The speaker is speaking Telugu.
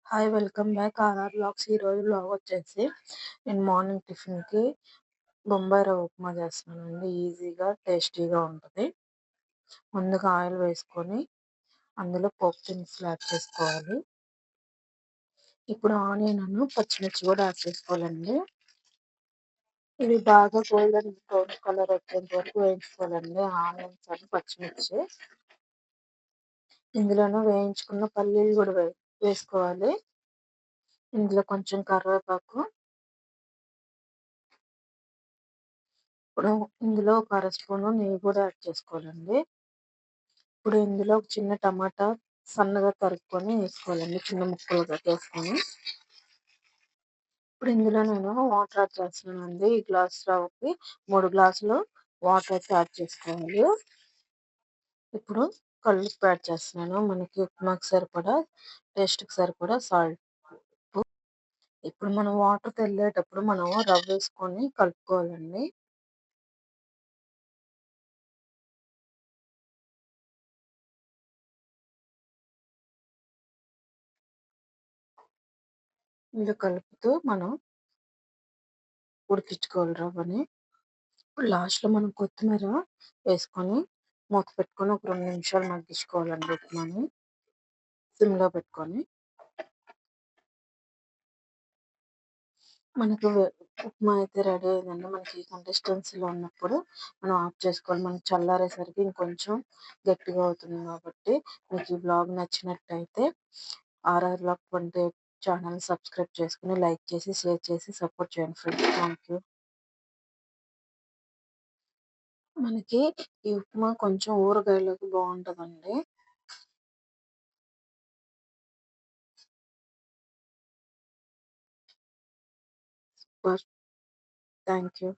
Hi! Welcome back RR vlogs. ఈరోజు వ్లాగ్ వచ్చేసి నేను మార్నింగ్ టిఫిన్‌కి బొంబాయి రవ్వ ఉప్మా చేస్తున్నానండి. ఈజీగా, టేస్టీగా ఉంటది. ముందుగా ఆయిల్ వేసుకొని అందులో పోపు దినుసులు యాడ్ చేసుకోవాలి. ఇప్పుడు ఆనియన్, పచ్చిమిర్చి కూడా యాడ్ చేసుకోవాలండి. ఇవి బాగా గోల్డెన్ బ్రౌన్ కలర్ వచ్చేంత వరకు వేయించుకోవాలండి ఆనియన్స్, పచ్చిమిర్చి. ఇందులోనే వేయించుకున్న పల్లీలు కూడా వేసుకోవాలి. ఇందులో కొంచెం కరివేపాకు, ఇప్పుడు ఇందులో ఒక అర స్పూను నెయ్యి కూడా యాడ్ చేసుకోవాలండి. ఇప్పుడు ఇందులో ఒక చిన్న టమాటా సన్నగా తరుక్కొని వేసుకోవాలండి, చిన్న ముక్కలుగా చేసుకొని. ఇప్పుడు ఇందులో నేను వాటర్ యాడ్ చేస్తున్నానండి. ఈ గ్లాస్ రవ్వకి 3 గ్లాసులు వాటర్ అయితే యాడ్ చేసుకోవాలి. ఇప్పుడు కల్లుప్పు యాడ్ చేస్తున్నాను. మనకి ఉప్మాకి సరిపడా, టేస్ట్కి సరిపడా సాల్ట్. ఇప్పుడు మనం వాటర్ తెల్లేటప్పుడు మనం రవ్వ వేసుకొని కలుపుకోవాలండి. ఇలా కలుపుతూ మనం ఉడికించుకోవాలి రవ్వని. ఇప్పుడు లాస్ట్‌లో మనం కొత్తిమీర వేసుకొని మూత పెట్టుకొని ఒక 2 నిమిషాలు మగ్గించుకోవాలండి ఉప్మాని సిమ్‌లో పెట్టుకొని. మనకు ఉప్మా అయితే రెడీ అయిందండి. మనకి ఈ కన్సిస్టెన్సీలో ఉన్నప్పుడు మనం ఆఫ్ చేసుకోవాలి. మనకి చల్లారేసరికి ఇంకొంచెం గట్టిగా అవుతుంది కాబట్టి, మీకు ఈ వ్లాగ్ నచ్చినట్టయితే ఆర్ఆర్ వ్లాగ్ 28 ఛానల్‌ని సబ్స్క్రైబ్ చేసుకొని, లైక్ చేసి, షేర్ చేసి సపోర్ట్ చేయండి ఫ్రెండ్స్. Thank you. మనకి ఈ ఉప్మా కొంచెం ఊరగాయలోకి బావుంటదండి. Thank you.